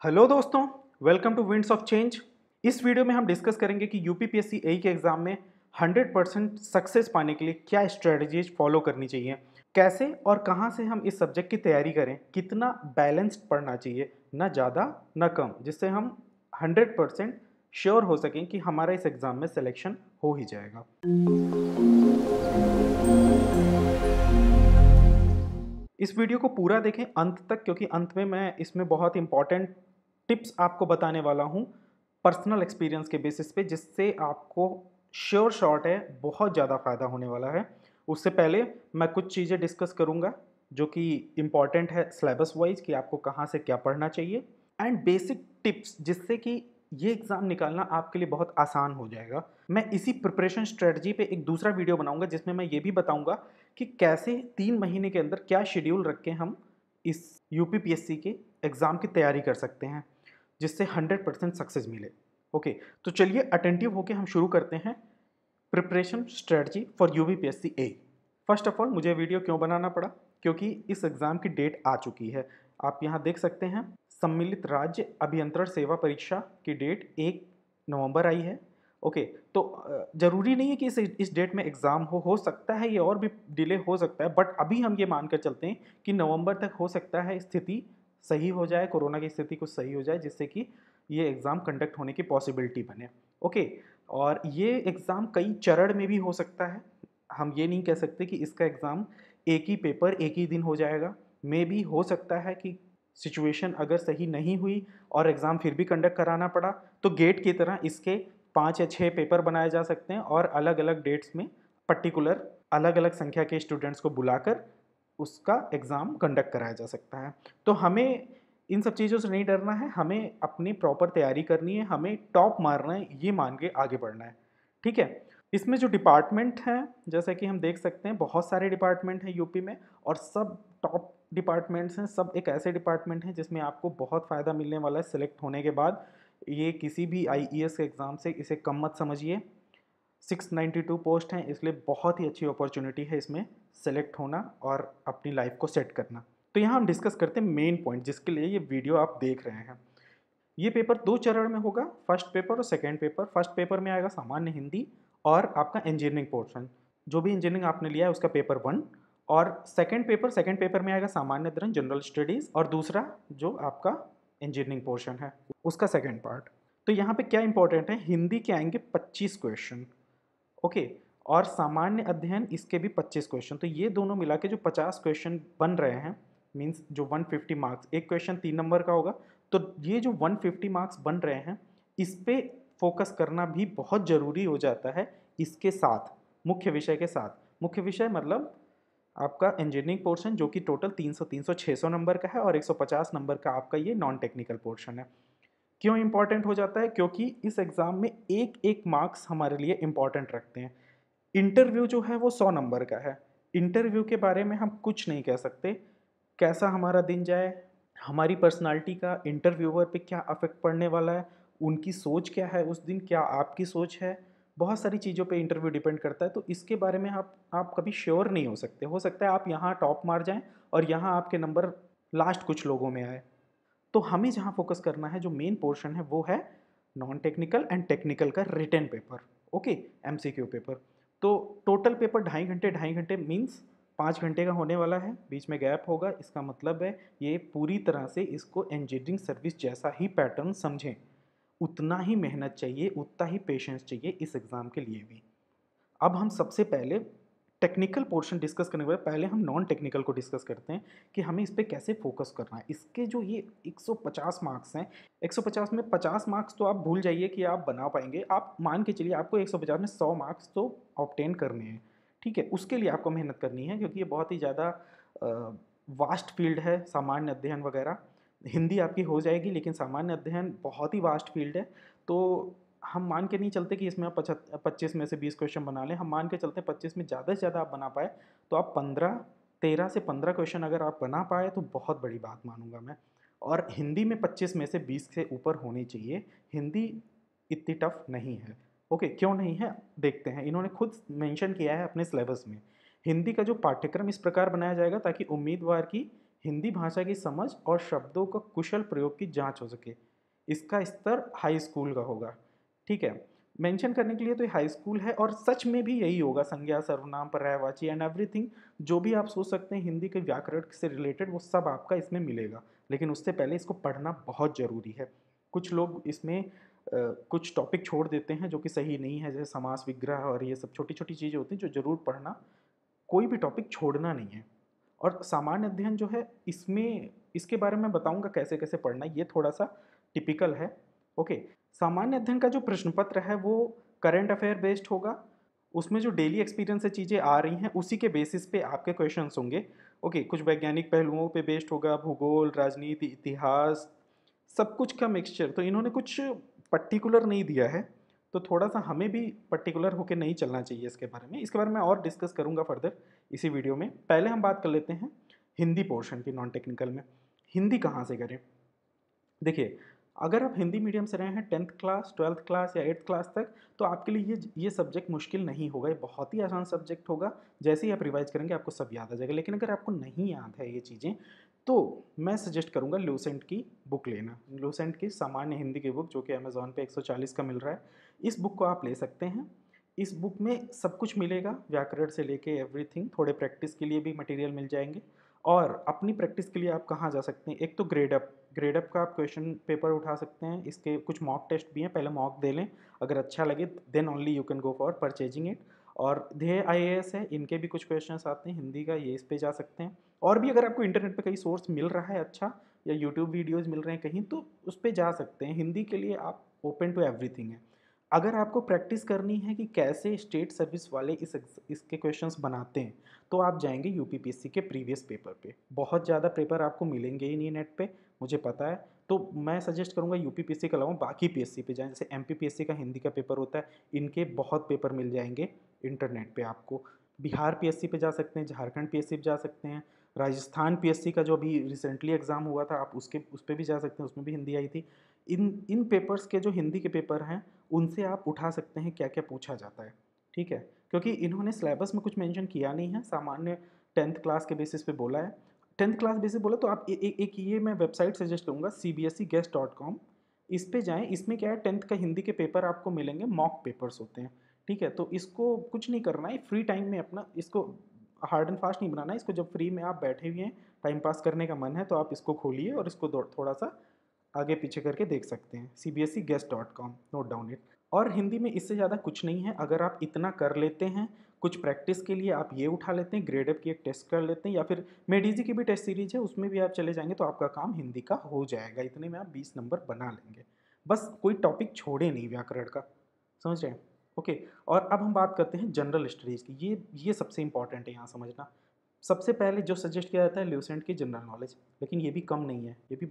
Hello दोस्तों, welcome to winds of change. इस video में हम डिस्कस करेंगे कि यूपीपीएससी एई के एग्जाम में 100% सक्सेस पाने के लिए क्या स्ट्रेटजीज फॉलो करनी चाहिए, कैसे और कहां से हम इस सब्जेक्ट की तैयारी करें, कितना बैलेंस्ड पढ़ना चाहिए, ना ज़्यादा ना कम, जिससे हम 100% श्योर हो सकें कि हमारा इस एग्ज़ाम में सिलेक्शन हो ही जाएगा। इस वीडियो को पूरा देखें अंत तक, क्योंकि अंत में मैं इसमें बहुत इंपॉर्टेंट टिप्स आपको बताने वाला हूं पर्सनल एक्सपीरियंस के बेसिस पे, जिससे आपको श्योर शॉट है बहुत ज़्यादा फ़ायदा होने वाला है। उससे पहले मैं कुछ चीज़ें डिस्कस करूंगा जो कि इम्पॉर्टेंट है सिलेबस वाइज, कि आपको कहाँ से क्या पढ़ना चाहिए, एंड बेसिक टिप्स जिससे कि ये एग्ज़ाम निकालना आपके लिए बहुत आसान हो जाएगा। मैं इसी प्रिपरेशन स्ट्रेटजी पे एक दूसरा वीडियो बनाऊंगा जिसमें मैं ये भी बताऊंगा कि कैसे 3 महीने के अंदर क्या शेड्यूल रख के हम इस यूपीपीएससी के एग्ज़ाम की तैयारी कर सकते हैं, जिससे 100% सक्सेस मिले। ओके, तो चलिए अटेंटिव होके हम शुरू करते हैं preparation strategy for UPPSC A. First of all, मुझे वीडियो क्यों बनाना पड़ा? क्योंकि इस एग्ज़ाम की डेट आ चुकी है। आप यहाँ देख सकते हैं, सम्मिलित राज्य अभियंत्रण सेवा परीक्षा की डेट 1 नवंबर आई है। ओके, तो ज़रूरी नहीं है कि इस डेट में एग्ज़ाम हो सकता है ये और भी डिले हो सकता है, बट अभी हम ये मान कर चलते हैं कि नवंबर तक हो सकता है स्थिति सही हो जाए, कोरोना की स्थिति कुछ सही हो जाए, जिससे कि ये एग्ज़ाम कंडक्ट होने की पॉसिबिलिटी बने। ओके, और ये एग्ज़ाम कई चरण में भी हो सकता है। हम ये नहीं कह सकते कि इसका एग्ज़ाम एक ही पेपर एक ही दिन हो जाएगा। मे बी हो सकता है कि सिचुएशन अगर सही नहीं हुई और एग्ज़ाम फिर भी कंडक्ट कराना पड़ा, तो गेट की तरह इसके 5 या 6 पेपर बनाए जा सकते हैं और अलग अलग डेट्स में पर्टिकुलर अलग अलग संख्या के स्टूडेंट्स को बुलाकर उसका एग्ज़ाम कंडक्ट कराया जा सकता है। तो हमें इन सब चीज़ों से नहीं डरना है, हमें अपनी प्रॉपर तैयारी करनी है, हमें टॉप मारना है, ये मान के आगे बढ़ना है। ठीक है? इसमें जो डिपार्टमेंट हैं, जैसा कि हम देख सकते हैं, बहुत सारे डिपार्टमेंट हैं यूपी में और सब टॉप डिपार्टमेंट्स हैं। सब एक ऐसे डिपार्टमेंट हैं जिसमें आपको बहुत फ़ायदा मिलने वाला है सिलेक्ट होने के बाद। ये किसी भी आईईएस के एग्ज़ाम से इसे कम मत समझिए। 692 पोस्ट हैं, इसलिए बहुत ही अच्छी अपॉर्चुनिटी है इसमें सेलेक्ट होना और अपनी लाइफ को सेट करना। तो यहाँ हम डिस्कस करते हैं मेन पॉइंट जिसके लिए ये वीडियो आप देख रहे हैं। ये पेपर 2 चरण में होगा, फर्स्ट पेपर और सेकेंड पेपर। फर्स्ट पेपर में आएगा सामान्य हिंदी और आपका इंजीनियरिंग पोर्शन, जो भी इंजीनियरिंग आपने लिया है उसका पेपर 1। और सेकेंड पेपर में आएगा सामान्य अध्ययन जनरल स्टडीज़, और दूसरा जो आपका इंजीनियरिंग पोर्शन है उसका सेकेंड पार्ट। तो यहाँ पे क्या इंपॉर्टेंट है, हिंदी के आएंगे 25 क्वेश्चन। ओके, और सामान्य अध्ययन इसके भी 25 क्वेश्चन। तो ये दोनों मिला के जो 50 क्वेश्चन बन रहे हैं, मीन्स जो 150 मार्क्स, एक क्वेश्चन 3 नंबर का होगा, तो ये जो 150 मार्क्स बन रहे हैं इस पे फोकस करना भी बहुत ज़रूरी हो जाता है। इसके साथ मुख्य विषय के साथ, मुख्य विषय मतलब आपका इंजीनियरिंग पोर्शन जो कि टोटल 300 600 नंबर का है, और 150 नंबर का आपका ये नॉन टेक्निकल पोर्शन है। क्यों इंपॉर्टेंट हो जाता है? क्योंकि इस एग्ज़ाम में एक एक मार्क्स हमारे लिए इंपॉर्टेंट रखते हैं। इंटरव्यू जो है वो 100 नंबर का है। इंटरव्यू के बारे में हम कुछ नहीं कह सकते, कैसा हमारा दिन जाए, हमारी पर्सनालिटी का इंटरव्यूअर पे क्या अफेक्ट पड़ने वाला है, उनकी सोच क्या है उस दिन, क्या आपकी सोच है, बहुत सारी चीज़ों पे इंटरव्यू डिपेंड करता है। तो इसके बारे में आप कभी श्योर नहीं हो सकता है आप यहाँ टॉप मार जाएं और यहाँ आपके नंबर लास्ट कुछ लोगों में आए। तो हमें जहाँ फोकस करना है, जो मेन पोर्शन है वो है नॉन टेक्निकल एंड टेक्निकल का written paper. Okay, MCQ paper. तो टोटल पेपर 2.5 घंटे मीन्स 5 घंटे का होने वाला है, बीच में गैप होगा। इसका मतलब है ये पूरी तरह से इसको इंजीनियरिंग सर्विस जैसा ही पैटर्न समझें। उतना ही मेहनत चाहिए, उतना ही पेशेंस चाहिए इस एग्ज़ाम के लिए भी। अब हम सबसे पहले टेक्निकल पोर्शन डिस्कस करने के बाद पहले हम नॉन टेक्निकल को डिस्कस करते हैं कि हमें इस पे कैसे फोकस करना है। इसके जो ये 150 मार्क्स हैं, 150 में 50 मार्क्स तो आप भूल जाइए कि आप बना पाएंगे। आप मान के चलिए आपको 150 में 100 मार्क्स तो ऑब्टेन करने हैं। ठीक है, उसके लिए आपको मेहनत करनी है, क्योंकि ये बहुत ही ज़्यादा वास्ट फील्ड है, सामान्य अध्ययन वगैरह। हिंदी आपकी हो जाएगी, लेकिन सामान्य अध्ययन बहुत ही वास्ट फील्ड है। तो हम मान के नहीं चलते कि इसमें आप 25 में से 20 क्वेश्चन बना लें। हम मान के चलते हैं 25 में ज़्यादा से ज़्यादा आप बना पाए तो आप 13 से 15 क्वेश्चन अगर आप बना पाए तो बहुत बड़ी बात मानूंगा मैं। और हिंदी में 25 में से 20 से ऊपर होनी चाहिए। हिंदी इतनी टफ नहीं है। ओके, क्यों नहीं है देखते हैं। इन्होंने खुद मेंशन किया है अपने सिलेबस में, हिंदी का जो पाठ्यक्रम इस प्रकार बनाया जाएगा ताकि उम्मीदवार की हिंदी भाषा की समझ और शब्दों का कुशल प्रयोग की जांच हो सके। इसका स्तर हाई स्कूल का होगा। ठीक है, मेंशन करने के लिए तो ये हाई स्कूल है और सच में भी यही होगा। संज्ञा, सर्वनाम, पर्यायवाची एंड एवरीथिंग जो भी आप सोच सकते हैं हिंदी के व्याकरण से रिलेटेड वो सब आपका इसमें मिलेगा। लेकिन उससे पहले इसको पढ़ना बहुत ज़रूरी है। कुछ लोग इसमें कुछ टॉपिक छोड़ देते हैं जो कि सही नहीं है, जैसे समास विग्रह और ये सब छोटी छोटी चीज़ें होती हैं जो ज़रूर पढ़ना, कोई भी टॉपिक छोड़ना नहीं है। और सामान्य अध्ययन जो है इसमें, इसके बारे में बताऊंगा कैसे कैसे पढ़ना है, ये थोड़ा सा टिपिकल है। ओके, सामान्य अध्ययन का जो प्रश्न पत्र है वो करंट अफेयर बेस्ड होगा। उसमें जो डेली एक्सपीरियंस से चीज़ें आ रही हैं उसी के बेसिस पे आपके क्वेश्चंस होंगे। ओके, कुछ वैज्ञानिक पहलुओं पे बेस्ड होगा, भूगोल, राजनीति, इतिहास, सब कुछ का मिक्सचर। तो इन्होंने कुछ पर्टिकुलर नहीं दिया है, तो थोड़ा सा हमें भी पर्टिकुलर होकर नहीं चलना चाहिए इसके बारे में। इसके बारे में और डिस्कस करूंगा फर्दर इसी वीडियो में। पहले हम बात कर लेते हैं हिंदी पोर्शन की, नॉन टेक्निकल में। हिंदी कहाँ से करें? देखिए, अगर आप हिंदी मीडियम से रहे हैं 10th क्लास, 12th क्लास या 8th क्लास तक, तो आपके लिए ये सब्जेक्ट मुश्किल नहीं होगा, ये बहुत ही आसान सब्जेक्ट होगा। जैसे ही आप रिवाइज करेंगे आपको सब याद आ जाएगा। लेकिन अगर आपको नहीं याद है ये चीज़ें, तो मैं सजेस्ट करूंगा लूसेंट की बुक लेना। लूसेंट की सामान्य हिंदी की बुक, जो कि अमेजोन पे 140 का मिल रहा है, इस बुक को आप ले सकते हैं। इस बुक में सब कुछ मिलेगा, व्याकरण से लेके एवरीथिंग। थोड़े प्रैक्टिस के लिए भी मटेरियल मिल जाएंगे। और अपनी प्रैक्टिस के लिए आप कहाँ जा सकते हैं? एक तो ग्रेडअप का आप क्वेश्चन पेपर उठा सकते हैं। इसके कुछ मॉक टेस्ट भी हैं, पहले मॉक दे लें, अगर अच्छा लगे then only you can go for purchasing it. और ध्येय IAS है, इनके भी कुछ क्वेश्चंस आते हैं हिंदी का, ये इस पे जा सकते हैं। और भी अगर आपको इंटरनेट पे कहीं सोर्स मिल रहा है अच्छा, या यूट्यूब वीडियोज़ मिल रहे हैं कहीं, तो उस पर जा सकते हैं। हिंदी के लिए आप ओपन टू एवरीथिंग है। अगर आपको प्रैक्टिस करनी है कि कैसे स्टेट सर्विस वाले इसके क्वेश्चंस बनाते हैं, तो आप जाएंगे UPPSC के प्रीवियस पेपर पे। बहुत ज़्यादा पेपर आपको मिलेंगे ही नहीं नेट पे, मुझे पता है। तो मैं सजेस्ट करूँगा UPPSC के अलावा बाकी PSC पे जाएं। जैसे MPPSC का हिंदी का पेपर होता है, इनके बहुत पेपर मिल जाएंगे इंटरनेट पे आपको। बिहार PSC पे जा सकते हैं, झारखंड PSC पे जा सकते हैं, राजस्थान PSC का जो अभी रिसेंटली एग्ज़ाम हुआ था आप उस पर भी जा सकते हैं, उसमें भी हिंदी आई थी। इन पेपर्स के जो हिंदी के पेपर हैं उनसे आप उठा सकते हैं क्या क्या पूछा जाता है। ठीक है, क्योंकि इन्होंने सिलेबस में कुछ मेंशन किया नहीं है, सामान्य 10th क्लास के बेसिस पे बोला है। 10th क्लास बेसिस बोला तो आप एक ये मैं वेबसाइट सजेस्ट करूँगा, cbseguest.com। इस पे जाएं। इसमें क्या है, 10th का हिंदी के पेपर आपको मिलेंगे, मॉक पेपर्स होते हैं। ठीक है, तो इसको कुछ नहीं करना है, फ्री टाइम में अपना इसको हार्ड एंड फास्ट नहीं बनाना है। इसको जब फ्री में आप बैठे हुए हैं, टाइम पास करने का मन है, तो आप इसको खोलिए और इसको थोड़ा सा आगे पीछे करके देख सकते हैं। cbseguest.com, note down it. और हिंदी में इससे ज़्यादा कुछ नहीं है। अगर आप इतना कर लेते हैं, कुछ प्रैक्टिस के लिए आप ये उठा लेते हैं, ग्रेडअप की एक टेस्ट कर लेते हैं, या फिर मेडिजी की भी टेस्ट सीरीज है उसमें भी आप चले जाएंगे, तो आपका काम हिंदी का हो जाएगा। इतने में आप 20 नंबर बना लेंगे। बस कोई टॉपिक छोड़े नहीं व्याकरण का, समझ रहे हैं? ओके, और अब हम बात करते हैं जनरल स्टडीज़ की। ये सबसे इंपॉर्टेंट है यहाँ समझना। सबसे पहले जो सजेस्ट किया जाता है ल्यूसेंट की जनरल नॉलेज, लेकिन ये भी कम नहीं है, ये भी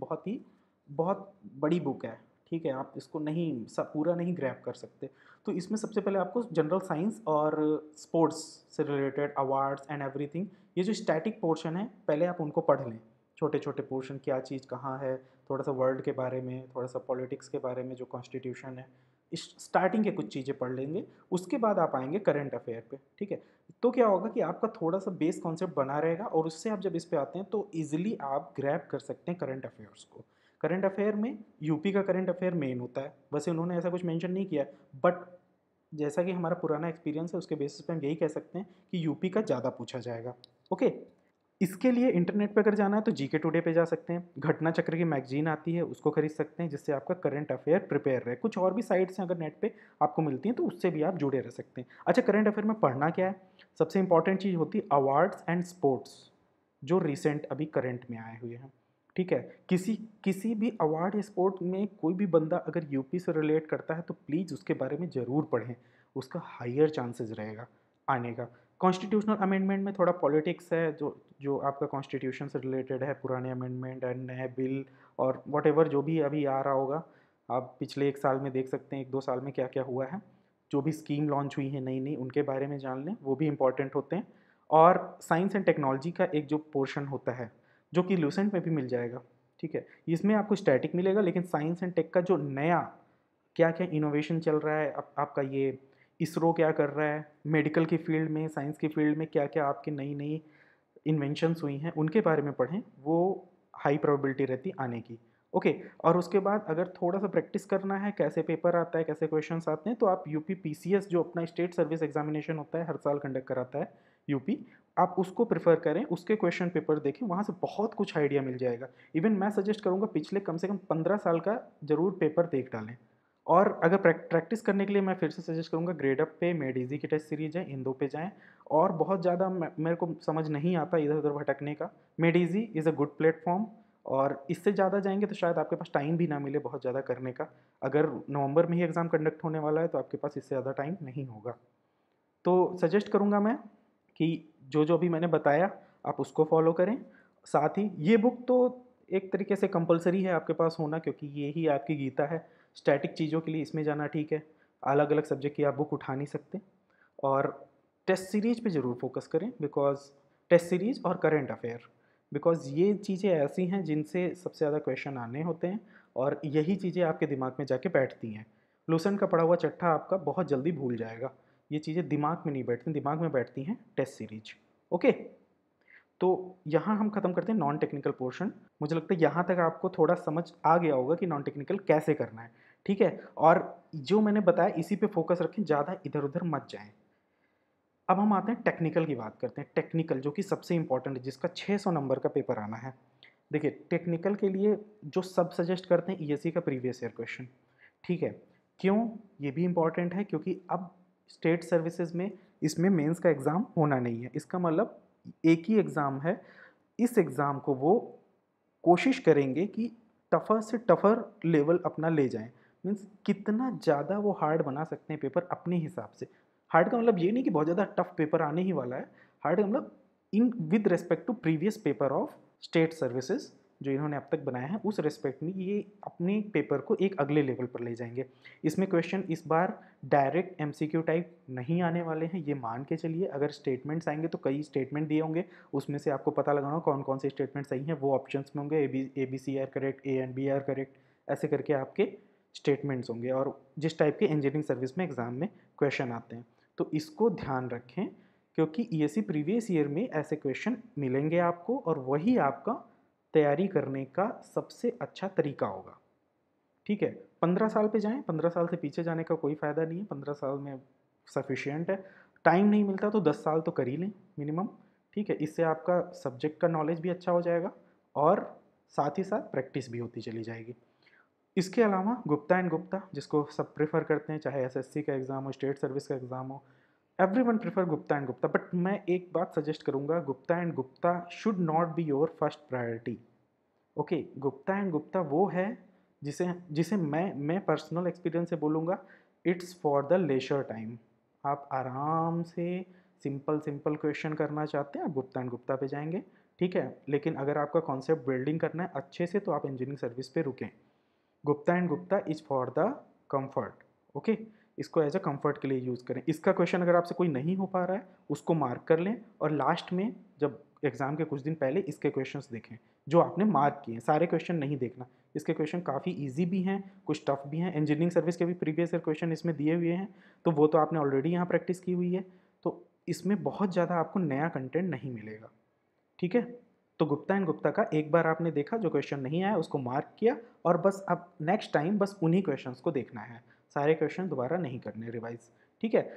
बहुत बड़ी बुक है। ठीक है, आप इसको नहीं सब पूरा नहीं ग्रैब कर सकते। तो इसमें सबसे पहले आपको जनरल साइंस और स्पोर्ट्स से रिलेटेड अवार्ड्स एंड एवरीथिंग, ये जो स्टैटिक पोर्शन है पहले आप उनको पढ़ लें। छोटे छोटे पोर्शन, क्या चीज़ कहाँ है, थोड़ा सा वर्ल्ड के बारे में, थोड़ा सा पॉलिटिक्स के बारे में, जो कॉन्स्टिट्यूशन है, इस स्टार्टिंग के कुछ चीज़ें पढ़ लेंगे। उसके बाद आप आएंगे करंट अफेयर पे। ठीक है, तो क्या होगा कि आपका थोड़ा सा बेस कॉन्सेप्ट बना रहेगा, और उससे आप जब इस पे आते हैं तो ईजिली आप ग्रैब कर सकते हैं करंट अफेयर्स को। करंट अफेयर में यूपी का करंट अफेयर मेन होता है। वैसे उन्होंने ऐसा कुछ मेंशन नहीं किया, बट जैसा कि हमारा पुराना एक्सपीरियंस है उसके बेसिस पे हम यही कह सकते हैं कि यूपी का ज़्यादा पूछा जाएगा। ओके, इसके लिए इंटरनेट पे अगर जाना है तो जीके टुडे पे जा सकते हैं। घटना चक्र की मैगजीन आती है, उसको खरीद सकते हैं, जिससे आपका करंट अफेयर प्रिपेयर रहे। कुछ और भी साइट्स हैं अगर नेट पे आपको मिलती हैं तो उससे भी आप जुड़े रह सकते हैं। अच्छा, करंट अफेयर में पढ़ना क्या है? सबसे इंपॉर्टेंट चीज़ होती है अवार्ड्स एंड स्पोर्ट्स, जो रिसेंट अभी करंट में आए हुए हैं। ठीक है, किसी भी अवार्ड या स्पोर्ट में कोई भी बंदा अगर यूपी से रिलेट करता है तो प्लीज़ उसके बारे में ज़रूर पढ़ें, उसका हायर चांसेस रहेगा आने का। कॉन्स्टिट्यूशनल अमेंडमेंट में थोड़ा पॉलिटिक्स है, जो जो आपका कॉन्स्टिट्यूशन से रिलेटेड है, पुराने अमेंडमेंट एंड नए बिल और वट जो भी अभी आ रहा होगा। आप पिछले 1 साल में देख सकते हैं, 1-2 साल में क्या क्या हुआ है, जो भी स्कीम लॉन्च हुई है नई नई, उनके बारे में जान लें, वो भी इंपॉर्टेंट होते हैं। और साइंस एंड टेक्नोलॉजी का एक जो पोर्शन होता है, जो कि लूसेंट में भी मिल जाएगा। ठीक है, इसमें आपको स्टैटिक मिलेगा, लेकिन साइंस एंड टेक का जो नया क्या क्या इनोवेशन चल रहा है, आपका ये इसरो क्या कर रहा है, मेडिकल की फील्ड में, साइंस की फील्ड में क्या क्या आपकी नई नई इन्वेंशंस हुई हैं उनके बारे में पढ़ें, वो हाई प्रोबेबिलिटी रहती आने की। ओके, और उसके बाद अगर थोड़ा सा प्रैक्टिस करना है कैसे पेपर आता है, कैसे क्वेश्चंस आते हैं, तो आप यूपी पीसीएस जो अपना स्टेट सर्विस एग्जामिनेशन होता है हर साल कंडक्ट कराता है यूपी, आप उसको प्रेफर करें, उसके क्वेश्चन पेपर देखें, वहाँ से बहुत कुछ आइडिया मिल जाएगा। इवन मैं सजेस्ट करूँगा पिछले कम से कम 15 साल का जरूर पेपर देख डालें। और अगर प्रैक्टिस करने के लिए मैं फिर से सजेस्ट करूँगा ग्रेड अप पे मेड इजी की टेस्ट सीरीज है, इन दो पे जाएँ। और बहुत ज़्यादा मेरे को समझ नहीं आता इधर उधर भटकने का, made easy is a good platform. और इससे ज़्यादा जाएंगे तो शायद आपके पास टाइम भी ना मिले बहुत ज़्यादा करने का। अगर नवंबर में ही एग्ज़ाम कंडक्ट होने वाला है तो आपके पास इससे ज़्यादा टाइम नहीं होगा। तो सजेस्ट करूँगा मैं कि जो जो भी मैंने बताया आप उसको फॉलो करें। साथ ही ये बुक तो एक तरीके से कंपलसरी है आपके पास होना, क्योंकि ये ही आपकी गीता है। स्टैटिक चीज़ों के लिए इसमें जाना ठीक है, अलग अलग सब्जेक्ट की आप बुक उठा नहीं सकते। और टेस्ट सीरीज पे ज़रूर फोकस करें, बिकॉज टेस्ट सीरीज और करंट अफेयर, बिकॉज ये चीज़ें ऐसी हैं जिनसे सबसे ज़्यादा क्वेश्चन आने होते हैं और यही चीज़ें आपके दिमाग में जाके बैठती हैं। लूसेंट का पढ़ा हुआ चट्टा आपका बहुत जल्दी भूल जाएगा, ये चीज़ें दिमाग में नहीं बैठती, दिमाग में बैठती हैं टेस्ट सीरीज। ओके, तो यहाँ हम खत्म करते हैं नॉन टेक्निकल पोर्शन। मुझे लगता है यहाँ तक आपको थोड़ा समझ आ गया होगा कि नॉन टेक्निकल कैसे करना है, ठीक है। और जो मैंने बताया इसी पे फोकस रखें, ज़्यादा इधर उधर मत जाएं। अब हम आते हैं टेक्निकल की बात करते हैं। टेक्निकल जो कि सबसे इंपॉर्टेंट है, जिसका 600 नंबर का पेपर आना है। देखिए टेक्निकल के लिए जो सब सजेस्ट करते हैं ईएससी का प्रीवियस ईयर क्वेश्चन, ठीक है। क्यों ये भी इंपॉर्टेंट है, क्योंकि अब स्टेट सर्विसेज में इसमें मेंस का एग्ज़ाम होना नहीं है, इसका मतलब एक ही एग्ज़ाम है। इस एग्ज़ाम को वो कोशिश करेंगे कि टफ़र से टफ़र लेवल अपना ले जाएं। मीन्स कितना ज़्यादा वो हार्ड बना सकते हैं पेपर अपने हिसाब से। हार्ड का मतलब ये नहीं कि बहुत ज़्यादा टफ पेपर आने ही वाला है, हार्ड का मतलब in with respect to previous paper of state services जो इन्होंने अब तक बनाया है, उस रिस्पेक्ट में ये अपने पेपर को एक अगले लेवल पर ले जाएंगे। इसमें क्वेश्चन इस बार डायरेक्ट एमसीक्यू टाइप नहीं आने वाले हैं, ये मान के चलिए। अगर स्टेटमेंट्स आएंगे तो कई स्टेटमेंट दिए होंगे, उसमें से आपको पता लगाना कौन कौन से स्टेटमेंट सही हैं, वो ऑप्शंस में होंगे। A B C are correct, A and B are correct, ऐसे करके आपके स्टेटमेंट्स होंगे, और जिस टाइप के इंजीनियरिंग सर्विस में एग्ज़ाम में क्वेश्चन आते हैं। तो इसको ध्यान रखें, क्योंकि ईएससी प्रीवियस ईयर में ऐसे क्वेश्चन मिलेंगे आपको, और वही आपका तैयारी करने का सबसे अच्छा तरीका होगा, ठीक है। 15 साल पे जाएं, 15 साल से पीछे जाने का कोई फ़ायदा नहीं है, 15 साल में सफिशियंट है। टाइम नहीं मिलता तो 10 साल तो कर ही लें मिनिमम, ठीक है। इससे आपका सब्जेक्ट का नॉलेज भी अच्छा हो जाएगा और साथ ही साथ प्रैक्टिस भी होती चली जाएगी। इसके अलावा गुप्ता एंड गुप्ता, जिसको सब प्रेफर करते हैं, चाहे एसएससी का एग्ज़ाम हो, स्टेट सर्विस का एग्ज़ाम हो, everyone prefer Gupta and Gupta. But मैं एक बात सजेस्ट करूंगा, Gupta and Gupta should not be your first priority. Okay, Gupta and Gupta वो है जिसे जिसे मैं पर्सनल एक्सपीरियंस से बोलूँगा, it's for the lesser time. आप आराम से सिंपल सिंपल क्वेश्चन करना चाहते हैं, आप गुप्ता एंड गुप्ता पे जाएंगे, ठीक है। लेकिन अगर आपका कॉन्सेप्ट बिल्डिंग करना है अच्छे से, तो आप इंजीनियरिंग सर्विस पे रुकें। Gupta and Gupta is for the comfort. Okay, इसको एज अ कंफर्ट के लिए यूज़ करें। इसका क्वेश्चन अगर आपसे कोई नहीं हो पा रहा है उसको मार्क कर लें, और लास्ट में जब एग्ज़ाम के कुछ दिन पहले इसके क्वेश्चंस देखें जो आपने मार्क किए। सारे क्वेश्चन नहीं देखना, इसके क्वेश्चन काफ़ी ईजी भी हैं, कुछ टफ भी हैं। इंजीनियरिंग सर्विस के भी प्रीवियस ईयर क्वेश्चन इसमें दिए हुए हैं, तो वो तो आपने ऑलरेडी यहाँ प्रैक्टिस की हुई है, तो इसमें बहुत ज़्यादा आपको नया कंटेंट नहीं मिलेगा, ठीक है। तो गुप्ता एंड गुप्ता का एक बार आपने देखा, जो क्वेश्चन नहीं आया उसको मार्क किया, और बस अब नेक्स्ट टाइम बस उन्हीं क्वेश्चंस को देखना है, सारे क्वेश्चन दोबारा नहीं करने रिवाइज, ठीक है।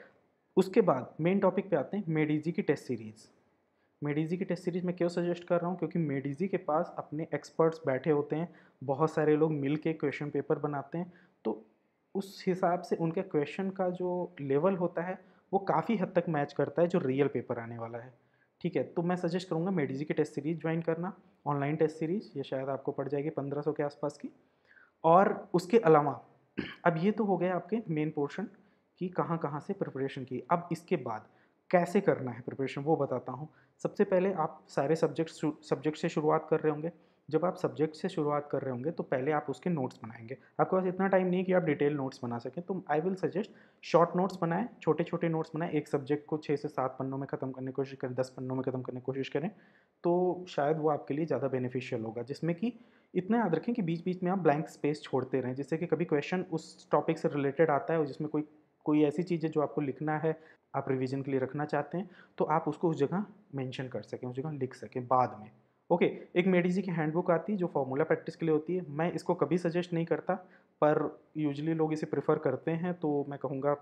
उसके बाद मेन टॉपिक पे आते हैं, मेडिजी की टेस्ट सीरीज़। मेडिजी की टेस्ट सीरीज़ मैं क्यों सजेस्ट कर रहा हूँ, क्योंकि मेडिजी के पास अपने एक्सपर्ट्स बैठे होते हैं, बहुत सारे लोग मिल के क्वेश्चन पेपर बनाते हैं, तो उस हिसाब से उनके क्वेश्चन का जो लेवल होता है वो काफ़ी हद तक मैच करता है जो रियल पेपर आने वाला है, ठीक है। तो मैं सजेस्ट करूँगा मेडिजी की टेस्ट सीरीज़ ज्वाइन करना, ऑनलाइन टेस्ट सीरीज़, ये शायद आपको पड़ जाएगी 1500 के आसपास की। और उसके अलावा अब ये तो हो गया आपके मेन पोर्शन कि कहाँ कहाँ से प्रिपरेशन की। अब इसके बाद कैसे करना है प्रिपरेशन वो बताता हूँ। सबसे पहले आप सारे सब्जेक्ट से शुरुआत कर रहे होंगे। जब आप सब्जेक्ट से शुरुआत कर रहे होंगे तो पहले आप उसके नोट्स बनाएंगे। आपके पास इतना टाइम नहीं है कि आप डिटेल नोट्स बना सकें, तो I will suggest short notes बनाएं, छोटे छोटे नोट्स बनाएं। एक सब्जेक्ट को 6 से 7 पन्नों में ख़त्म करने की कोशिश करें, 10 पन्नों में ख़त्म करने की कोशिश करें, तो शायद वो आपके लिए ज़्यादा बेनिफिशियल होगा। जिसमें कि इतना याद रखें कि बीच बीच में आप ब्लैंक स्पेस छोड़ते रहें, जिससे कि कभी क्वेश्चन उस टॉपिक से रिलेटेड आता है और जिसमें कोई कोई ऐसी चीज़ है जो आपको लिखना है, आप रिवीजन के लिए रखना चाहते हैं, तो आप उसको उस जगह मेंशन कर सकें, उस जगह लिख सकें बाद में। ओके, एक मेडिजी की हैंडबुक आती है जो फॉर्मूला प्रैक्टिस के लिए होती है। मैं इसको कभी सजेस्ट नहीं करता, पर यूजुअली लोग इसे प्रेफर करते हैं, तो मैं कहूँगा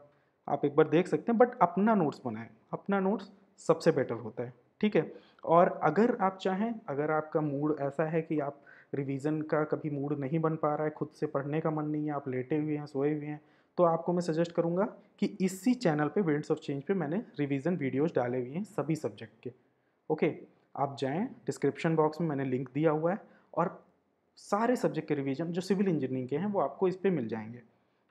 आप एक बार देख सकते हैं, बट अपना नोट्स बनाएं। अपना नोट्स सबसे बेटर होता है, ठीक है। और अगर आप चाहें, अगर आपका मूड ऐसा है कि आप रिवीजन का कभी मूड नहीं बन पा रहा है, खुद से पढ़ने का मन नहीं है, आप लेटे हुए हैं, सोए हुए हैं, तो आपको मैं सजेस्ट करूँगा कि इसी चैनल पे विंड्स ऑफ चेंज पे मैंने रिवीजन वीडियोस डाले हुए हैं सभी सब्जेक्ट के। ओके, आप जाएं, डिस्क्रिप्शन बॉक्स में मैंने लिंक दिया हुआ है, और सारे सब्जेक्ट के रिवीजन जो सिविल इंजीनियरिंग के हैं वो आपको इस पर मिल जाएंगे,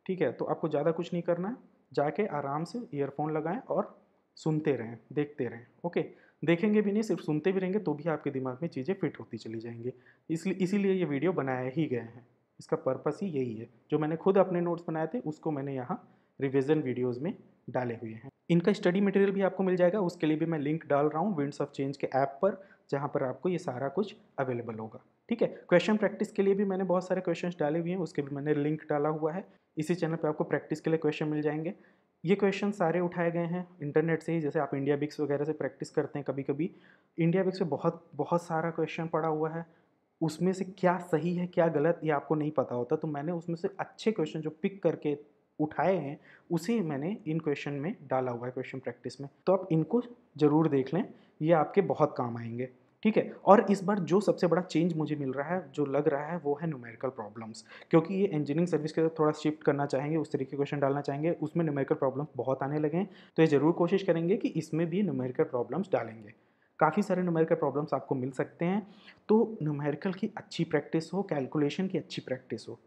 ठीक है। तो आपको ज़्यादा कुछ नहीं करना है, जाके आराम से ईयरफोन लगाएं और सुनते रहें, देखते रहें। ओके, देखेंगे भी नहीं, सिर्फ सुनते भी रहेंगे तो भी आपके दिमाग में चीज़ें फिट होती चली जाएंगी। इसलिए इसीलिए ये वीडियो बनाया ही गए हैं, इसका पर्पस ही यही है। जो मैंने खुद अपने नोट्स बनाए थे उसको मैंने यहाँ रिविज़न वीडियोज़ में डाले हुए हैं। इनका स्टडी मटेरियल भी आपको मिल जाएगा, उसके लिए भी मैं लिंक डाल रहा हूँ विंड्स ऑफ चेंज के ऐप पर, जहाँ पर आपको ये सारा कुछ अवेलेबल होगा, ठीक है। क्वेश्चन प्रैक्टिस के लिए भी मैंने बहुत सारे क्वेश्चंस डाले हुए हैं, उसके भी मैंने लिंक डाला हुआ है। इसी चैनल पे आपको प्रैक्टिस के लिए क्वेश्चन मिल जाएंगे। ये क्वेश्चन सारे उठाए गए हैं इंटरनेट से ही, जैसे आप इंडिया बिक्स वगैरह से प्रैक्टिस करते हैं कभी कभी। इंडिया बिक्स में बहुत बहुत सारा क्वेश्चन पड़ा हुआ है, उसमें से क्या सही है क्या गलत ये आपको नहीं पता होता, तो मैंने उसमें से अच्छे क्वेश्चन जो पिक करके उठाए हैं उसे मैंने इन क्वेश्चन में डाला हुआ है क्वेश्चन प्रैक्टिस में। तो आप इनको ज़रूर देख लें, ये आपके बहुत काम आएंगे, ठीक है। और इस बार जो सबसे बड़ा चेंज मुझे मिल रहा है, जो लग रहा है, वो है न्यूमेरिकल प्रॉब्लम्स। क्योंकि ये इंजीनियरिंग सर्विस के थोड़ा शिफ्ट करना चाहेंगे, उस तरीके के क्वेश्चन डालना चाहेंगे, उसमें न्यूमेरिकल प्रॉब्लम्स बहुत आने लगे हैं। तो ये ज़रूर कोशिश करेंगे कि इसमें भी न्यूमेरिकल प्रॉब्लम्स डालेंगे। काफ़ी सारे न्यूमेरिकल प्रॉब्लम्स आपको मिल सकते हैं, तो न्यूमेरिकल की अच्छी प्रैक्टिस हो, कैलकुलेशन की अच्छी प्रैक्टिस हो,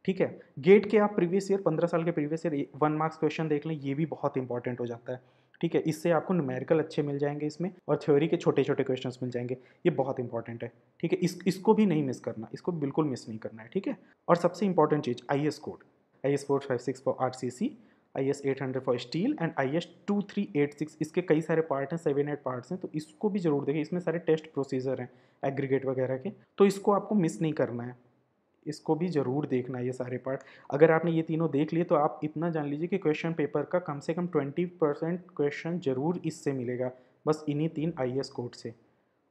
ठीक है। गेट के आप प्रीवियस ईयर 15 साल के प्रीवियस ईयर 1 मार्क्स क्वेश्चन देख लें, ये भी बहुत इंपॉर्टेंट हो जाता है, ठीक है। इससे आपको न्यूमेरिकल अच्छे मिल जाएंगे इसमें, और थ्योरी के छोटे छोटे क्वेश्चंस मिल जाएंगे, ये बहुत इंपॉर्टेंट है, ठीक है। इसको भी नहीं मिस करना, इसको बिल्कुल मिस नहीं करना है, ठीक है। और सबसे important cheese IS code, IS 456 for RCC, IS 800 for steel and IS 2386। इसके कई सारे पार्ट हैं, 7-8 पार्ट्स हैं, तो इसको भी जरूर देखें। इसमें सारे टेस्ट प्रोसीजर हैं एग्रीगेट वगैरह के, तो इसको आपको मिस नहीं करना है, इसको भी ज़रूर देखना है ये सारे पार्ट। अगर आपने ये तीनों देख लिए तो आप इतना जान लीजिए कि क्वेश्चन पेपर का कम से कम 20% क्वेश्चन ज़रूर इससे मिलेगा, बस इन्हीं 3 IS कोड से।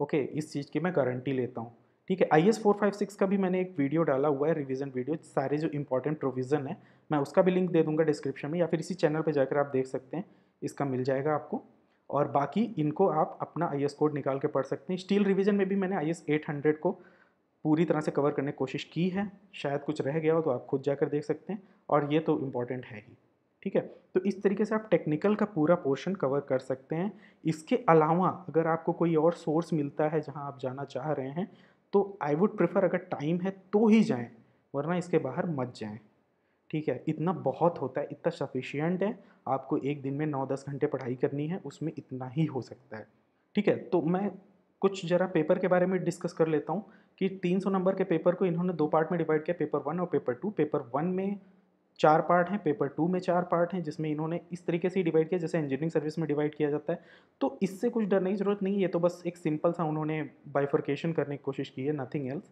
ओके, इस चीज़ की मैं गारंटी लेता हूँ, ठीक है। IS 456 का भी मैंने एक वीडियो डाला हुआ है, रिवीजन वीडियो, सारे जो इंपॉर्टेंट प्रोविज़न है, मैं उसका भी लिंक दे दूंगा डिस्क्रिप्शन में, या फिर इसी चैनल पर जाकर आप देख सकते हैं, इसका मिल जाएगा आपको। और बाकी इनको आप अपना IS कोड निकाल के पढ़ सकते हैं। स्टील रिवीजन में भी मैंने IS 800 को पूरी तरह से कवर करने की कोशिश की है, शायद कुछ रह गया हो तो आप खुद जाकर देख सकते हैं, और ये तो इम्पॉर्टेंट है ही, ठीक है। तो इस तरीके से आप टेक्निकल का पूरा पोर्शन कवर कर सकते हैं। इसके अलावा अगर आपको कोई और सोर्स मिलता है जहां आप जाना चाह रहे हैं, तो आई वुड प्रेफर, अगर टाइम है तो ही जाएं, वरना इसके बाहर मत जाएं, ठीक है। इतना बहुत होता है, इतना सफिशियंट है। आपको एक दिन में 9-10 घंटे पढ़ाई करनी है, उसमें इतना ही हो सकता है, ठीक है। तो मैं कुछ ज़रा पेपर के बारे में डिस्कस कर लेता हूँ कि 300 नंबर के पेपर को इन्होंने 2 पार्ट में डिवाइड किया, पेपर 1 और पेपर 2। पेपर 1 में 4 पार्ट हैं, पेपर 2 में 4 पार्ट हैं, जिसमें इन्होंने इस तरीके से डिवाइड किया जैसे इंजीनियरिंग सर्विस में डिवाइड किया जाता है। तो इससे कुछ डरने की ज़रूरत नहीं है, ये तो बस एक सिंपल सा उन्होंने बाइफर्केशन करने की कोशिश की है, नथिंग एल्स।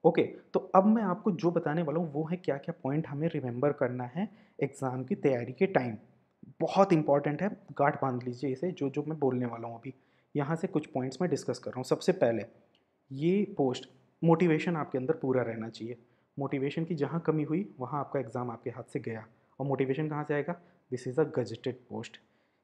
ओके, तो अब मैं आपको जो बताने वाला हूँ वो है क्या क्या पॉइंट हमें रिमेंबर करना है एग्ज़ाम की तैयारी के टाइम। बहुत इंपॉर्टेंट है, गांठ बांध लीजिए इसे, जो जो मैं बोलने वाला हूँ अभी। यहाँ से कुछ पॉइंट्स मैं डिस्कस कर रहा हूँ। सबसे पहले, ये पोस्ट, मोटिवेशन आपके अंदर पूरा रहना चाहिए। मोटिवेशन की जहाँ कमी हुई वहाँ आपका एग्ज़ाम आपके हाथ से गया। और मोटिवेशन कहाँ से आएगा? This is a gazetted post.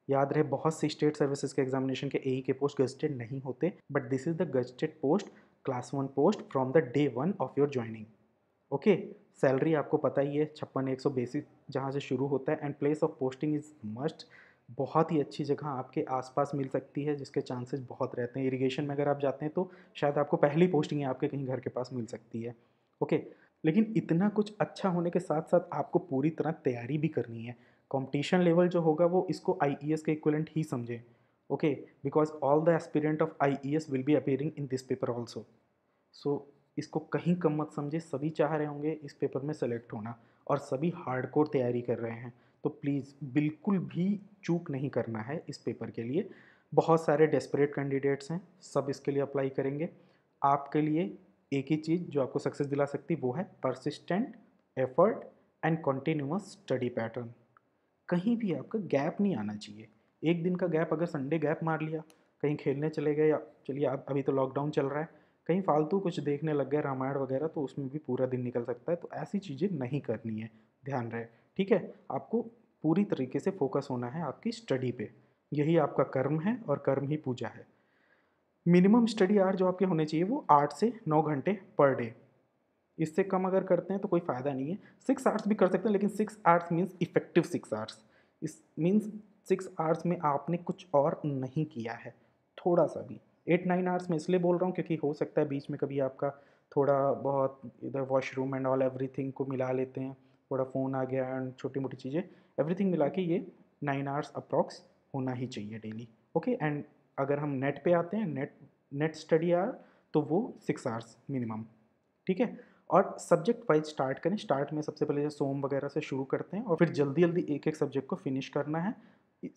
याद रहे, बहुत सी स्टेट सर्विसेज के एग्जामिनेशन के AE के पोस्ट गजेटेड नहीं होते, but this is the gazetted post, class 1 post from the day 1 of your joining. Okay, salary आपको पता ही है, 56,100 बेसिक जहाँ से शुरू होता है, and place of posting is must. बहुत ही अच्छी जगह आपके आसपास मिल सकती है, जिसके चांसेस बहुत रहते हैं। इरिगेशन में अगर आप जाते हैं तो शायद आपको पहली पोस्टिंग है आपके कहीं घर के पास मिल सकती है। ओके, लेकिन इतना कुछ अच्छा होने के साथ साथ आपको पूरी तरह तैयारी भी करनी है। कंपटीशन लेवल जो होगा वो इसको IES के इक्विवेलेंट ही समझें। Okay, because all the aspirant of IES will be appearing in this paper also. So इसको कहीं कम मत समझे, सभी चाह रहे होंगे इस पेपर में सेलेक्ट होना, और सभी हार्डकोर तैयारी कर रहे हैं। तो प्लीज़ बिल्कुल भी चूक नहीं करना है इस पेपर के लिए। बहुत सारे डेस्परेट कैंडिडेट्स हैं, सब इसके लिए अप्लाई करेंगे। आपके लिए एक ही चीज़ जो आपको सक्सेस दिला सकती वो है persistent effort and continuous study pattern. कहीं भी आपका गैप नहीं आना चाहिए। एक दिन का गैप, अगर संडे गैप मार लिया, कहीं खेलने चले गए, या चलिए आप अभी तो लॉकडाउन चल रहा है, कहीं फालतू कुछ देखने लग गए रामायण वगैरह, तो उसमें भी पूरा दिन निकल सकता है। तो ऐसी चीज़ें नहीं करनी है, ध्यान रहे, ठीक है। आपको पूरी तरीके से फोकस होना है आपकी स्टडी पे, यही आपका कर्म है और कर्म ही पूजा है। मिनिमम स्टडी आवर जो आपके होने चाहिए वो 8 से 9 घंटे पर डे। इससे कम अगर करते हैं तो कोई फ़ायदा नहीं है। 6 आवर्स भी कर सकते हैं, लेकिन 6 आवर्स मीन्स इफेक्टिव 6 आवर्स। इस मीन्स 6 आवर्स में आपने कुछ और नहीं किया है, थोड़ा सा भी। 8-9 आवर्स मैं इसलिए बोल रहा हूँ क्योंकि हो सकता है बीच में कभी आपका थोड़ा बहुत इधर वॉशरूम एंड ऑल एवरीथिंग को मिला लेते हैं, थोड़ा फ़ोन आ गया एंड छोटी मोटी चीज़ें, एवरीथिंग मिला के ये 9 आवर्स अप्रॉक्स होना ही चाहिए डेली। ओके, एंड अगर हम नेट पे आते हैं, नेट नेट स्टडी आवर, तो वो 6 आवर्स मिनिमम, ठीक है। और सब्जेक्ट वाइज स्टार्ट करें। स्टार्ट में सबसे पहले जैसे सोम वगैरह से शुरू करते हैं और फिर जल्दी जल्दी एक एक सब्जेक्ट को फिनिश करना है।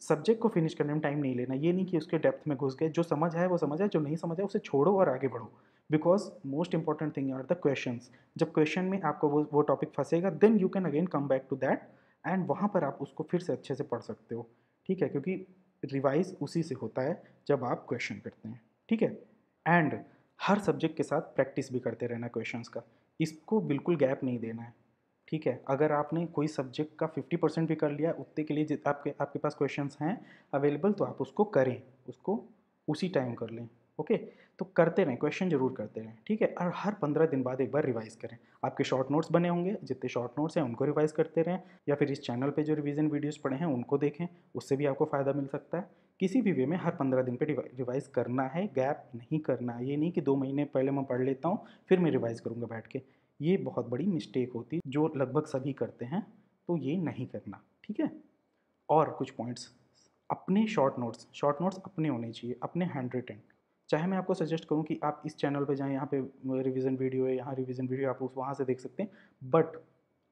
सब्जेक्ट को फिनिश करने में टाइम नहीं लेना, ये नहीं कि उसके डेप्थ में घुस गए, जो समझ है वो समझ है, जो नहीं समझ है उसे छोड़ो और आगे बढ़ो। Because most important thing are the question. जब क्वेश्चन में आपको वो टॉपिक फंसेगा, then you can again come back to that, and वहाँ पर आप उसको फिर से अच्छे से पढ़ सकते हो, ठीक है। क्योंकि रिवाइज उसी से होता है जब आप क्वेश्चन करते हैं, ठीक है। एंड हर सब्जेक्ट के साथ प्रैक्टिस भी करते रहना क्वेश्चंस का, इसको बिल्कुल गैप नहीं देना है, ठीक है। अगर आपने कोई सब्जेक्ट का 50% भी कर लिया, उतने के लिए आपके आपके पास क्वेश्चंस हैं अवेलेबल, तो आप उसको करें, उसको उसी टाइम कर लें, ओके। तो करते रहें, क्वेश्चन जरूर करते रहें, ठीक है। और हर 15 दिन बाद एक बार रिवाइज करें। आपके शॉर्ट नोट्स बने होंगे, जितने शॉर्ट नोट्स हैं उनको रिवाइज करते रहें, या फिर इस चैनल पे जो रिवीजन वीडियोस पड़े हैं उनको देखें, उससे भी आपको फ़ायदा मिल सकता है। किसी भी वे में हर 15 दिन पे रिवाइज करना है, गैप नहीं करना है। ये नहीं कि 2 महीने पहले मैं पढ़ लेता हूँ फिर मैं रिवाइज करूँगा बैठ के, ये बहुत बड़ी मिस्टेक होती है जो लगभग सभी करते हैं, तो ये नहीं करना, ठीक है। और कुछ पॉइंट्स, अपने शॉर्ट नोट्स अपने होने चाहिए, अपने हैंड रिटन। चाहे मैं आपको सजेस्ट करूं कि आप इस चैनल पे जाएं, यहाँ पे रिवीजन वीडियो है, यहाँ रिवीजन वीडियो आप उस वहाँ से देख सकते हैं, बट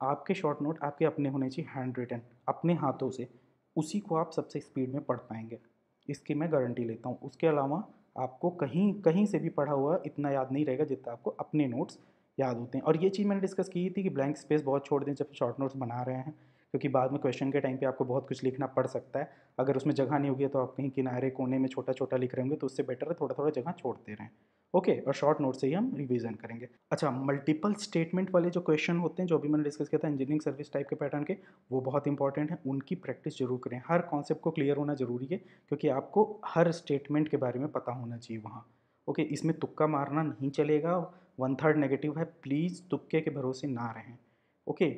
आपके शॉर्ट नोट आपके अपने होने चाहिए, हैंड रिटन, अपने हाथों से। उसी को आप सबसे स्पीड में पढ़ पाएंगे, इसकी मैं गारंटी लेता हूँ। उसके अलावा आपको कहीं कहीं से भी पढ़ा हुआ इतना याद नहीं रहेगा जितना आपको अपने नोट्स याद होते हैं। और ये चीज़ मैंने डिस्कस की थी कि ब्लैंक स्पेस बहुत छोड़ दें जब शॉर्ट नोट्स बना रहे हैं, क्योंकि बाद में क्वेश्चन के टाइम पे आपको बहुत कुछ लिखना पड़ सकता है। अगर उसमें जगह नहीं होगी तो आप कहीं किनारे कोने में छोटा छोटा लिख रहे होंगे, तो उससे बेटर है थोड़ा थोड़ा जगह छोड़ते रहें, ओके। और शॉर्ट नोट से ही हम रिवीजन करेंगे। अच्छा, मल्टीपल स्टेटमेंट वाले जो क्वेश्चन होते हैं, जो भी मैंने डिस्कस किया था इंजीनियरिंग सर्विस टाइप के पैटर्न के, वो बहुत इंपॉर्टेंट है, उनकी प्रैक्टिस जरूर करें। हर कॉन्सेप्ट को क्लियर होना जरूरी है, क्योंकि आपको हर स्टेटमेंट के बारे में पता होना चाहिए वहाँ, ओके। इसमें तुक्का मारना नहीं चलेगा, 1/3 नेगेटिव है, प्लीज़ तुक्के के भरोसे ना रहें, ओके।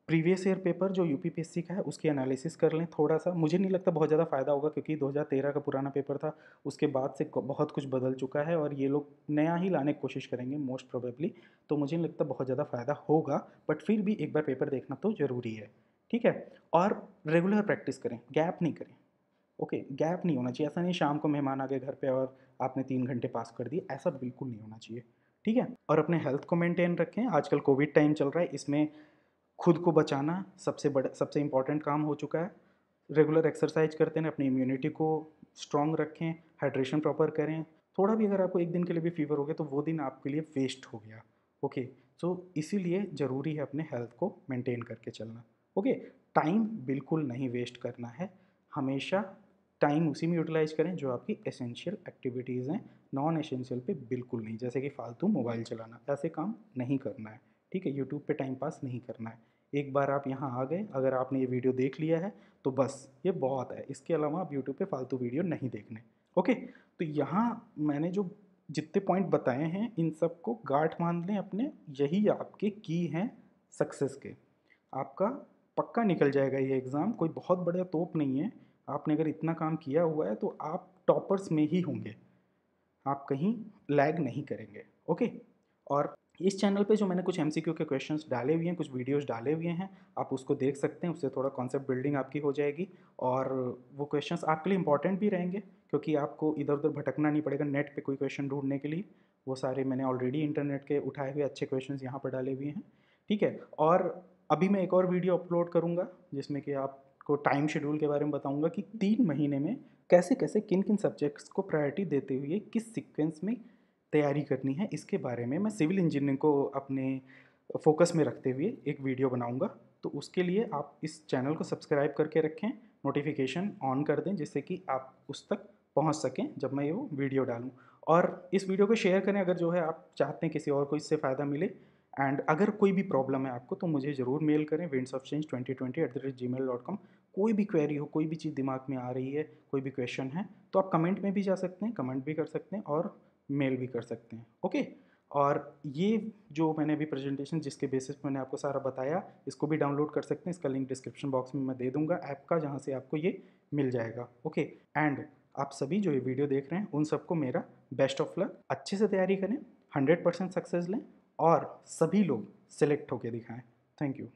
प्रीवियस ईयर पेपर जो यूपीपीएससी का है उसकी एनालिसिस कर लें थोड़ा सा। मुझे नहीं लगता बहुत ज़्यादा फ़ायदा होगा, क्योंकि 2013 का पुराना पेपर था, उसके बाद से बहुत कुछ बदल चुका है और ये लोग नया ही लाने की कोशिश करेंगे मोस्ट प्रोबेबली। तो मुझे नहीं लगता बहुत ज़्यादा फ़ायदा होगा, बट फिर भी एक बार पेपर देखना तो ज़रूरी है, ठीक है। और रेगुलर प्रैक्टिस करें, गैप नहीं करें, ओके। गैप नहीं होना चाहिए। ऐसा नहीं शाम को मेहमान आ गए घर पे और आपने 3 घंटे पास कर दिए, ऐसा बिल्कुल नहीं होना चाहिए, ठीक है। और अपने हेल्थ को मेंटेन रखें। आजकल कोविड टाइम चल रहा है, इसमें खुद को बचाना सबसे इम्पॉर्टेंट काम हो चुका है। रेगुलर एक्सरसाइज करते हैं, अपनी इम्यूनिटी को स्ट्रॉन्ग रखें, हाइड्रेशन प्रॉपर करें। थोड़ा भी अगर आपको एक दिन के लिए भी फीवर हो गया तो वो दिन आपके लिए वेस्ट हो गया, ओके। सो इसीलिए ज़रूरी है अपने हेल्थ को मेंटेन करके चलना, ओके। टाइम बिल्कुल नहीं वेस्ट करना है, हमेशा टाइम उसी में यूटिलाइज करें जो आपकी एसेंशियल एक्टिविटीज़ हैं, नॉन एसेंशियल पे बिल्कुल नहीं। जैसे कि फालतू मोबाइल चलाना, ऐसे काम नहीं करना है, ठीक है। यूट्यूब पे टाइम पास नहीं करना है। एक बार आप यहाँ आ गए, अगर आपने ये वीडियो देख लिया है तो बस ये बहुत है, इसके अलावा आप यूट्यूब पे फालतू वीडियो नहीं देखने, ओके। तो यहाँ मैंने जो जितने पॉइंट बताए हैं इन सब को गांठ बांध लें अपने, यही आपके की हैं सक्सेस के। आपका पक्का निकल जाएगा ये एग्ज़ाम, कोई बहुत बड़ा तोप नहीं है। आपने अगर इतना काम किया हुआ है तो आप टॉपर्स में ही होंगे, आप कहीं लैग नहीं करेंगे, ओके। और इस चैनल पे जो मैंने कुछ एमसीक्यू के क्वेश्चंस डाले हुए हैं, कुछ वीडियोस डाले हुए हैं, आप उसको देख सकते हैं। उससे थोड़ा कॉन्सेप्ट बिल्डिंग आपकी हो जाएगी, और वो क्वेश्चंस आपके लिए इंपॉर्टेंट भी रहेंगे, क्योंकि आपको इधर उधर भटकना नहीं पड़ेगा नेट पे कोई क्वेश्चन ढूंढने के लिए। वो सारे मैंने ऑलरेडी इंटरनेट के उठाए हुए अच्छे क्वेश्चन यहाँ पर डाले हुए हैं, ठीक है। और अभी मैं एक और वीडियो अपलोड करूँगा जिसमें कि आपको टाइम शेड्यूल के बारे में बताऊँगा कि 3 महीने में कैसे कैसे किन किन सब्जेक्ट्स को प्रायोरिटी देते हुए किस सीक्वेंस में तैयारी करनी है। इसके बारे में मैं सिविल इंजीनियरिंग को अपने फोकस में रखते हुए एक वीडियो बनाऊंगा, तो उसके लिए आप इस चैनल को सब्सक्राइब करके रखें, नोटिफिकेशन ऑन कर दें, जिससे कि आप उस तक पहुंच सकें जब मैं ये वो वीडियो डालूं। और इस वीडियो को शेयर करें अगर जो है आप चाहते हैं किसी और को इससे फ़ायदा मिले। एंड अगर कोई भी प्रॉब्लम है आपको तो मुझे ज़रूर मेल करें windsofchange2020@gmail.com। कोई भी क्वेरी हो, कोई भी चीज़ दिमाग में आ रही है, कोई भी क्वेश्चन है, तो आप कमेंट में भी जा सकते हैं, कमेंट भी कर सकते हैं और मेल भी कर सकते हैं। ओके। और ये जो मैंने अभी प्रेजेंटेशन जिसके बेसिस पे मैंने आपको सारा बताया, इसको भी डाउनलोड कर सकते हैं। इसका लिंक डिस्क्रिप्शन बॉक्स में मैं दे दूंगा ऐप का, जहाँ से आपको ये मिल जाएगा। ओके। एंड आप सभी जो ये वीडियो देख रहे हैं उन सबको मेरा बेस्ट ऑफ लक। अच्छे से तैयारी करें, 100% सक्सेस लें और सभी लोग सिलेक्ट होके दिखाएं। Thank you.